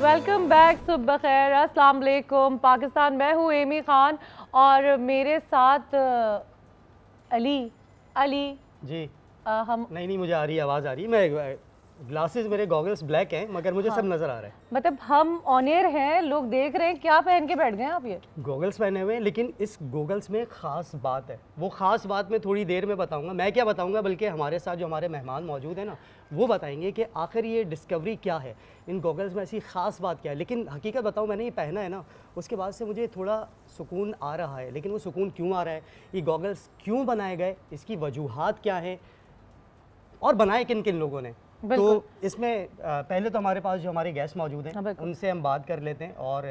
Welcome back, सुबह खैर, अस्सलाम वालेकुम पाकिस्तान। मैं हूँ एमी खान और मेरे साथ अली जी। हम नहीं मुझे आ रही है, आवाज़ आ रही है। मैं ग्लासेस, मेरे गॉगल्स ब्लैक हैं मगर मुझे सब नज़र आ रहा है। मतलब हम ऑन एयर हैं, लोग देख रहे हैं। क्या पहन के बैठ गए हैं आप? ये गॉगल्स पहने हुए हैं, लेकिन इस गॉगल्स में ख़ास बात है। वो ख़ास बात मैं थोड़ी देर में बताऊंगा। मैं क्या बताऊंगा, बल्कि हमारे साथ जो हमारे मेहमान मौजूद हैं ना, वो बताएंगे कि आखिर ये डिस्कवरी क्या है, इन गॉगल्स में ऐसी ख़ास बात क्या है। लेकिन हकीकत बताऊँ, मैंने ये पहना है ना, उसके बाद से मुझे थोड़ा सुकून आ रहा है। लेकिन वो सुकून क्यों आ रहा है, ये गॉगल्स क्यों बनाए गए, इसकी वजूहात क्या हैं और बनाए किन किन लोगों ने। तो इसमें पहले तो हमारे पास जो हमारे गेस्ट मौजूद हैं उनसे हम बात कर लेते हैं। और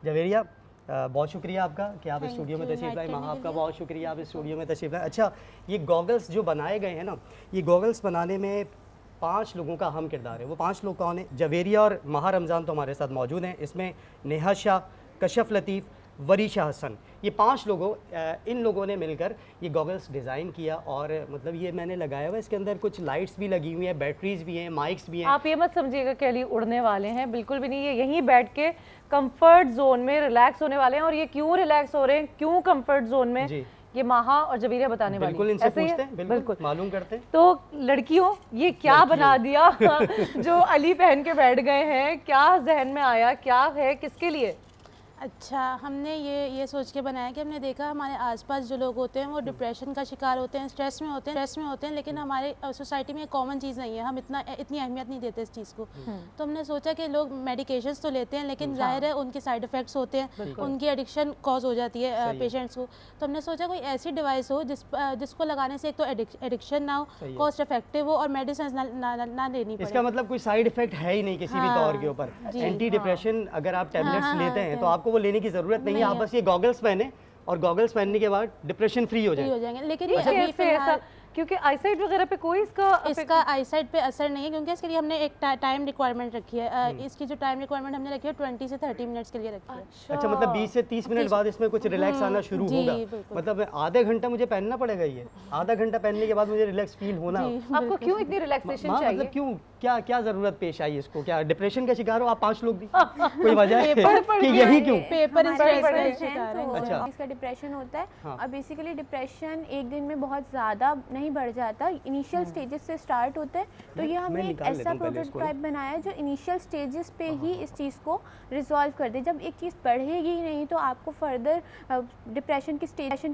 जवेरिया, बहुत शुक्रिया आपका कि आप इस स्टूडियो में तशरीफ़ लाए। माँ आपका बहुत शुक्रिया, आप इस स्टूडियो में तशरीफ़ लाए। अच्छा, ये गॉगल्स जो बनाए गए हैं ना, ये गॉगल्स बनाने में 5 लोगों का अहम किरदार है। वो 5 लोग कौन है? जवेरिया और माह रमज़ान तो हमारे साथ मौजूद हैं। इसमें नेहा शाह, कशफ लतीफ़, वरीशा हसन, ये 5 इन लोगों ने मिलकर ये गॉगल्स डिज़ाइन किया। और मतलब ये मैंने लगाया हुआ, इसके अंदर कुछ लाइट्स भी लगी हुई हैं, बैटरीज भी हैं, माइक्स भी हैं। आप ये मत समझिएगा कि अली उड़ने वाले हैं, बिल्कुल भी नहीं। ये यहीं बैठ के कंफर्ट जोन में रिलैक्स होने वाले हैं। और ये क्यों रिलैक्स हो रहे हैं, क्यों कंफर्ट जोन में, ये माहा और जबीरिया बताने वाली। बिल्कुल इनसे पूछते हैं, बिल्कुल मालूम करते हैं। तो लड़कियों, ये क्या बना दिया जो अली पहन के बैठ गए हैं? क्या जहन में आया, क्या है, किसके लिए? अच्छा, हमने ये सोच के बनाया कि हमने देखा हमारे आसपास जो लोग होते हैं वो डिप्रेशन का शिकार होते हैं, स्ट्रेस में होते हैं, लेकिन हमारे सोसाइटी में एक कॉमन चीज़ नहीं है। हम इतनी अहमियत नहीं देते इस चीज़ को। तो हमने सोचा कि लोग मेडिकेशंस तो लेते हैं, लेकिन जाहिर है उनके साइड इफ़ेक्ट्स होते हैं, उनकी एडिक्शन कॉज हो जाती है पेशेंट्स को। तो हमने सोचा कोई ऐसी डिवाइस हो जिसको लगाने से एक तो एडिक्शन ना हो, कॉस्ट इफेक्टिव हो और मेडिसिन ना लेनी पड़े। इसका मतलब कोई साइड इफेक्ट है ही नहीं किसी भी तौर के ऊपर। एंटी डिप्रेशन अगर आप टैबलेट्स लेते हैं तो आपको वो लेने की जरूरत नहीं है। आप बस ये गॉगल्स पहने और गॉगल्स पहनने के बाद डिप्रेशन फ्री हो जाएंगे। लेकिन क्योंकि आईसाइट वगैरह पे कोई इसका आईसाइट पे असर नहीं है, क्योंकि इसके लिए हमने एक टाइम रिक्वायरमेंट रखी है। इसकी जो टाइम रिक्वायरमेंट हमने रखी है 20 से 30 मिनट्स के लिए रखी है। अच्छा, मतलब 20 से 30 मिनट बाद इसमें कुछ रिलैक्स आना शुरू होगा। मतलब आधे घंटा मुझे पहनना पड़ेगा ये। आधा घंटा पहनने के बाद मुझे रिलैक्स फील होना। आपको क्यों इतनी रिलैक्सेशन चाहिए? मतलब क्यों, क्या जरूरत पेश आई इसको? क्या डिप्रेशन का शिकार हो आप 5 लोग भी? कोई वजह है कि यही क्यों? पेपर इसका डिप्रेशन होता है। अब बेसिकली डिप्रेशन एक दिन में बहुत ज़्यादा नहीं बढ़ जाता, इनिशियल स्टेजेस से स्टार्ट होता है। तो ये हमने एक ऐसा प्रोटोटाइप बनाया है जो इनिशियल स्टेजेस पे ही इस चीज़ को रिजॉल्व कर दे। जब एक चीज़ बढ़ेगी नहीं तो आपको फर्दर डिप्रेशन की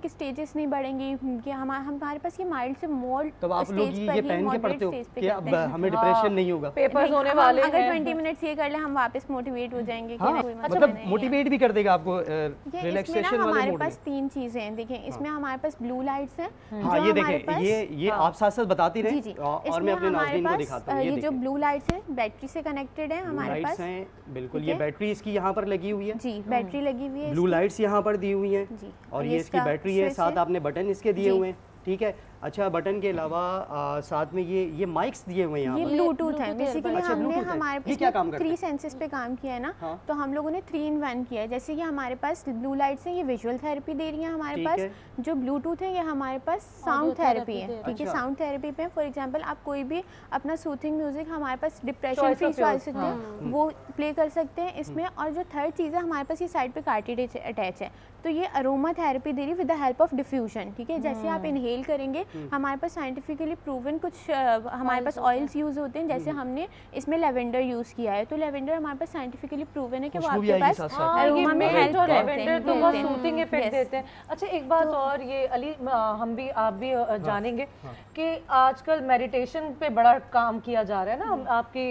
स्टेजेस नहीं बढ़ेंगी कि हमारे पास ये माइल्ड से मोड तो आप लोग ये पहन के पढ़ते हो कि अब हमें डिप्रेशन नहीं होगा। पेपर्स होने वाले हैं। अगर 20 मिनट्स ये कर ले हम वापस मोटिवेट हो जाएंगे। मतलब मोटिवेट भी कर देगा आपको रिलैक्सेशन वाले हमारे पास 3 चीज़ें हैं। देखें, इसमें हमारे पास ब्लू लाइट्स हैं। हाँ, ये देखें, ये आप साथ साथ बताती रहे और मैं अपने नाज़रीन को दिखाता हूँ। ये जो ब्लू लाइट्स हैं बैटरी से कनेक्टेड है हमारे पास। बिल्कुल, ये बैटरी इसकी यहाँ पर लगी हुई है। जी, बैटरी लगी हुई है। ब्लू लाइट्स यहाँ पर दी हुई है और ये इसकी बैटरी है। साथ आपने बटन इसके दिए हुए हैं, ठीक है। अच्छा, बटन के अलावा साथ में ये माइक्स दिए हुए हैं। ये ब्लूटूथ है बेसिकली। हमने हमारे पास 3 सेंसेस पे काम किया है ना। तो हम लोगों ने 3 in 1 किया है। जैसे कि हमारे पास ब्लू लाइट्स हैं, ये विजुअल थेरेपी दे रही है हमारे पास। जो ब्लूटूथ है ये हमारे पास साउंड थेरेपी है, ठीक है। साउंड थेरेपी पे फॉर एग्जांपल आप कोई भी अपना सूथिंग म्यूजिक हमारे पास डिप्रेशन फ्री चॉइस होते हैं वो प्ले कर सकते हैं इसमें। और जो थर्ड चीज़ है हमारे पास ये साइड पे कार्टिलेज अटैच है, तो ये अरोमा थेरेपी दे रही है with the help of diffusion, ठीक है। जैसे आप इनहेल करेंगे, हमारे पास साइंटिफिकली प्रूवन कुछ हमारे पास ऑयल्स यूज होते हैं। जैसे हमने इसमें लेवेंडर यूज किया है, तो लेवेंडर हमारे पास साइंटिफिकली प्रूवन है कि वो आपके पास अरोमा में हेल्प करते हैं, तो बहुत सूथिंग इफेक्ट देते हैं। अच्छा, एक बात और, ये अली आप भी जानेंगे कि आजकल मेडिटेशन पे बड़ा काम किया जा रहा है ना, आपकी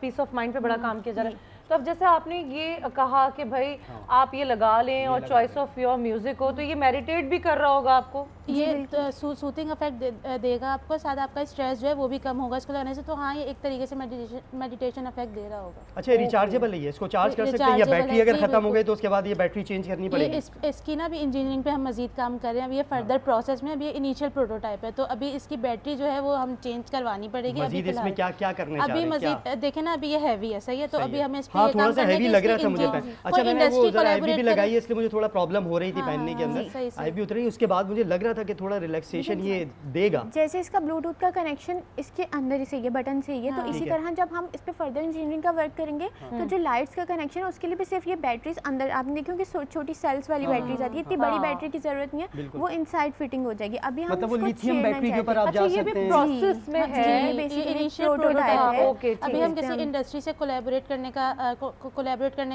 पीस ऑफ माइंड पे बड़ा काम किया जा रहा है। तो अब जैसे आपने ये कहा कि भाई आप ये लगा लें और चॉइस ऑफ योर म्यूजिक हो, तो ये मेडिटेट भी कर रहा होगा आपको। ये सूथिंग इफेक्ट देगा आपको, साथ आपका स्ट्रेस जो है वो भी कम होगा इसको लगाने से। तो हाँ, ये एक तरीके से मेडिटेशन इफेक्ट दे रहा होगा। अच्छा, रिचार्जेबल है, इसको चार्ज कर सकते हैं या बैटरी अगर खत्म हो गई तो उसके बाद ये बैटरी चेंज करनी पड़ेगी? इसकी ना अभी इंजीनियरिंग पे हम मजीद काम कर रहे हैं। अभी ये फर्दर प्रोसेस में, अभी ये इनिशियल प्रोटोटाइप है, तो अभी इसकी बैटरी जो है वो हम चेंज करवानी पड़ेगी। इसमें क्या क्या करने अभी मजीद देखें ना, अभी ये हैवी है, सही है, तो अभी हमें इस पे ये काम करना है कि लग रहा था मुझे अच्छा मैंने वो आईबी भी लगाई है इसलिए मुझे थोड़ा प्रॉब्लम हो रही थी पहनने के अंदर, आईबी उतरी उसके बाद मुझे लग रहा था कि थोड़ा रिलैक्सेशन ये देगा। जैसे इसका ब्लूटूथ का कनेक्शन इसके अंदर से ये बटन से ये, तो इसी तरह जब हम इस पे फर्दर इंजीनियरिंग का वर्क करेंगे तो जो लाइट्स का कनेक्शन है उसके लिए भी सिर्फ ये बैटरीज अंदर, आपने देखो कि छोटी सेल्स वाली बैटरीज आती है, इतनी बड़ी बैटरी की जरूरत नहीं है, वो इनसाइड फिटिंग हो जाएगी। अभी हम मतलब वो लिथियम बैटरी के ऊपर आप जा सकते हैं, प्रोसेस में है, इनिशियल प्रोटोटाइप है। अभी हम किसी इंडस्ट्री से कोलैबोरेट करने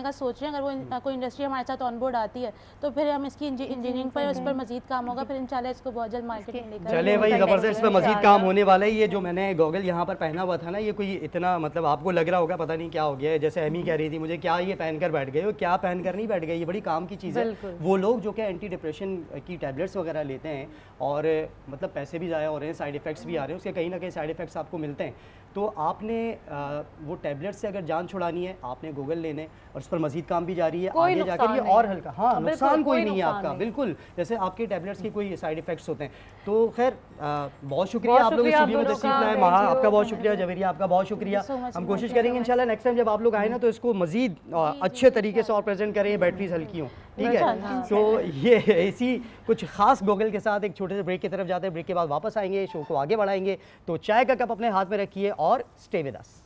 का सोच रहे हैं, अगर वो कोई इंडस्ट्री हमारे साथ ऑन बोर्ड आती है तो फिर हम इसकी इंजीनियरिंग पर उस पर मजीद काम होगा, फिर इंशाल्लाह इसको बहुत जल्द मार्केट में लेकर चले भाई जबरदस्त, इस पर मजीद काम होने वाला है। ये जो मैंने गॉगल यहाँ पर पहना हुआ था ना, ये कोई इतना मतलब आपको लग रहा होगा पता नहीं क्या हो गया है, जैसे एमी कह रही थी मुझे क्या ये पहनकर बैठ गए हो, क्या पहनकर नहीं बैठ गए, ये बड़ी काम की चीज़ है। वो लोग जो कि एंटी डिप्रेशन की टैबलेट्स वगैरह लेते हैं और मतलब पैसे भी ज़ाया हो रहे हैं, साइड इफ़ेक्ट्स भी आ रहे हैं, उसके कहीं ना कहीं साइड इफ़ेक्ट्स आपको मिलते हैं, तो आपने वो टैबलेट से अगर जान छुड़ानी है आपने गूगल लेने और उस पर मजीद काम भी जारी है, आगे जाकर ये और हल्का, हाँ नुकसान कोई नहीं है आपका, बिल्कुल जैसे आपके टैबलेट्स के कोई साइड इफेक्ट्स होते हैं। तो खैर बहुत शुक्रिया आप लोग स्टूडियो में तशरीफ लाए, महा आपका बहुत शुक्रिया, जवेरिया आपका बहुत शुक्रिया। हम कोशिश करेंगे इंशाल्लाह नेक्स्ट टाइम जब आप लोग आए ना तो इसको मजीद अच्छे तरीके से और प्रेजेंट करें, बैटरीज हल्की हों, ठीक है। तो ये इसी कुछ खास गूगल के साथ एक छोटे से ब्रेक की तरफ जाते हैं, ब्रेक के बाद वापस आएंगे, शो को आगे बढ़ाएंगे। तो चाय का कप अपने हाथ में रखिए और स्टे विद अस।